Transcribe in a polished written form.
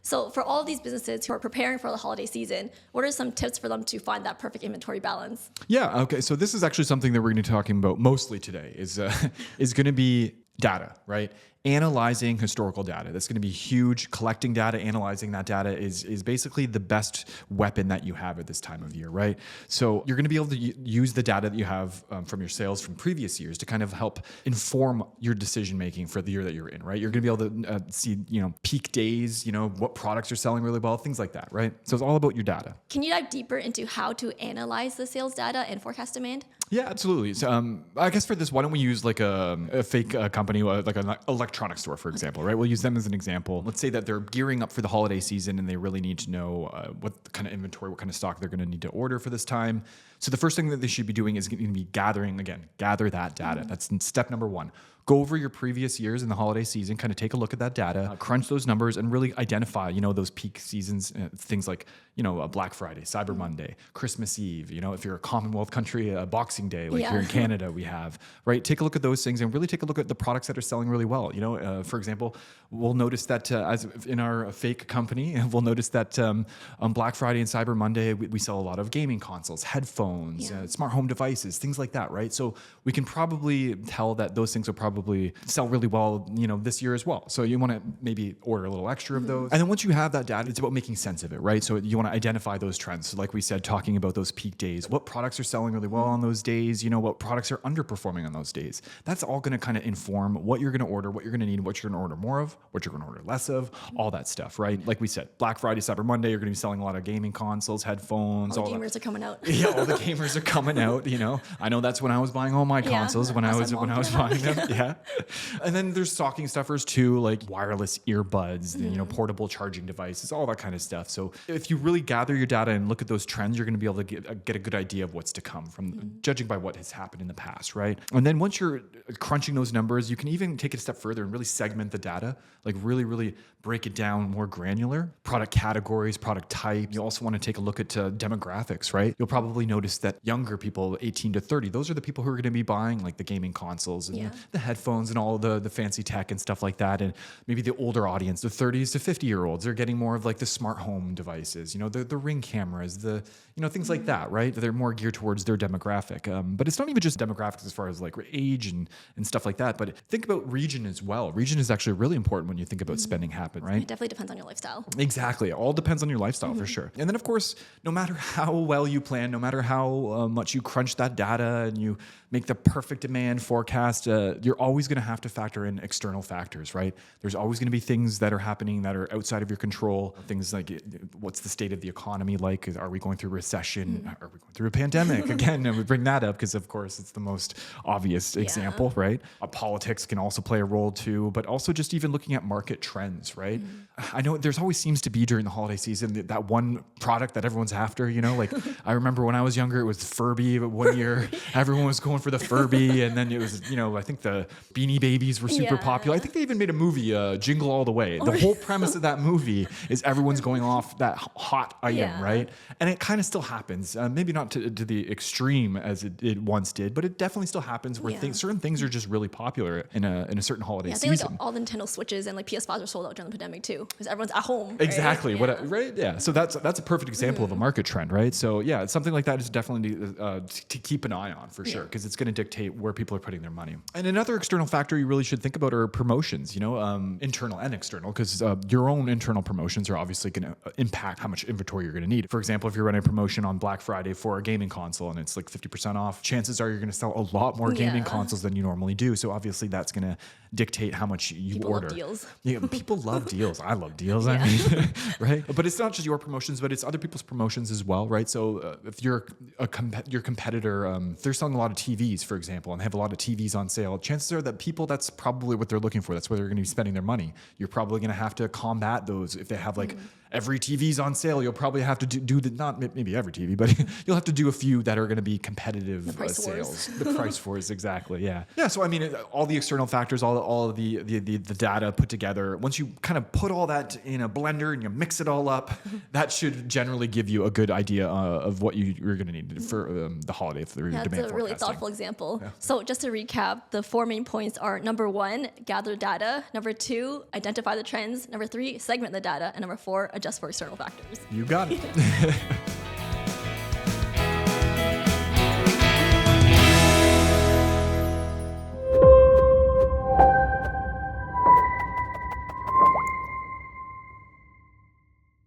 So for all of these businesses who are preparing for the holiday season, what are some tips for them to find that perfect inventory balance? Yeah. Okay. So this is actually something that we're going to be talking about mostly today is going to be data, right? Analyzing historical data. That's going to be huge. Collecting data, analyzing that data is basically the best weapon that you have at this time of year, right? So you're going to be able to use the data that you have from your sales from previous years to kind of help inform your decision making for the year that you're in, right? You're going to be able to see, peak days, what products are selling really well, things like that, right? So it's all about your data. Can you dive deeper into how to analyze the sales data and forecast demand? Yeah, absolutely. So I guess for this, why don't we use like a fake company, like an electronics store, for example, right? We'll use them as an example. Let's say that they're gearing up for the holiday season and they really need to know what kind of inventory, what kind of stock they're going to need to order for this time. So the first thing that they should be doing is going to be gather that data. That's step number one. Go over your previous years in the holiday season, kind of take a look at that data, crunch those numbers, and really identify, those peak seasons, things like, Black Friday, Cyber Monday, Christmas Eve, if you're a Commonwealth country, Boxing Day, like here in Canada we have, right? Take a look at those things and really take a look at the products that are selling really well. For example, we'll notice that as in our fake company, we'll notice that on Black Friday and Cyber Monday, we sell a lot of gaming consoles, headphones, smart home devices, things like that, right? So we can probably tell that those things will probably sell really well, this year as well. So you want to maybe order a little extra of those. And then once you have that data, it's about making sense of it, right? So you want to identify those trends. So like we said, talking about those peak days, what products are selling really well on those days, what products are underperforming on those days. That's all going to kind of inform what you're going to order, what you're going to need, what you're going to order more of, what you're going to order less of, all that stuff, right? Like we said, Black Friday, Cyber Monday, you're going to be selling a lot of gaming consoles, headphones. All the gamers are coming out. Yeah, all the gamers are coming out, I know that's when I was buying all my consoles, when I was buying them. Yeah. And then there's stocking stuffers too, like wireless earbuds, portable charging devices, all that kind of stuff. So if you really gather your data and look at those trends, you're going to be able to get a good idea of what's to come from judging by what has happened in the past, right? And then once you're crunching those numbers, you can even take it a step further and really segment the data, like really, really break it down more granular. Product categories, product types. You also want to take a look at demographics, right? You'll probably notice that younger people, 18 to 30, those are the people who are going to be buying like the gaming consoles and the headphones and all the fancy tech and stuff like that. And maybe the older audience, the 30s to 50-year-olds, they're getting more of like the smart home devices, the Ring cameras, things like that, right? They're more geared towards their demographic. But it's not even just demographics as far as like age and stuff like that, but think about region as well. Region is actually really important when you think about spending habits, right? It definitely depends on your lifestyle. Exactly. It all depends on your lifestyle for sure. And then of course, no matter how well you plan, no matter how much you crunch that data and you make the perfect demand forecast, you're always going to have to factor in external factors, right? There's always going to be things that are happening that are outside of your control. Things like what's the state of the economy like? Are we going through recession? Are we going through a pandemic? Again, and we bring that up because of course it's the most obvious example, right? Politics can also play a role too, but also just even looking at market trends, right? I know there's always seems to be during the holiday season that one product that everyone's after, like I remember when I was younger, it was Furby, but one year everyone was going for the Furby, and then it was, I think the Beanie Babies were super popular. I think they even made a movie, Jingle All the Way. The whole premise of that movie is everyone's going off that hot item, right? And it kind of still happens, maybe not to the extreme as it once did, but it definitely still happens where certain things are just really popular in a certain holiday season. I think like all the Nintendo Switches and like PS5s are sold out during the pandemic too, because everyone's at home. Exactly. Right? Right? Yeah. So that's a perfect example of a market trend, right? So yeah, something like that is definitely to keep an eye on for sure, because it's going to dictate where people are putting their money. And another external factor you really should think about are promotions, internal and external, because your own internal promotions are obviously going to impact how much inventory you're going to need. For example, if you're running a promotion on Black Friday for a gaming console and it's like 50% off, chances are you're going to sell a lot more gaming consoles than you normally do. So obviously that's going to dictate how much you order. Love deals. Yeah, people love deals. I love deals. I mean, right? But it's not just your promotions, but it's other people's promotions as well, right? So if you're your competitor, they're selling a lot of TVs, for example, and they have a lot of TVs on sale, chances are that people, that's probably what they're looking for. That's where they're going to be spending their money. You're probably going to have to combat those. If they have like every TV's on sale, you'll probably have to do not maybe every TV, but you'll have to do a few that are going to be competitive sales. The price wars, exactly. Yeah. Yeah. So I mean, all the external factors, all of the data put together. Once you kind of put all that in a blender and you mix it all up, that should generally give you a good idea of what you're going to need for the holiday for your demand forecasting. That's a really thoughtful helpful example. So just to recap, the 4 main points are: number 1, gather data; number 2, identify the trends; number 3, segment the data; and number 4, adjust for external factors. You got it.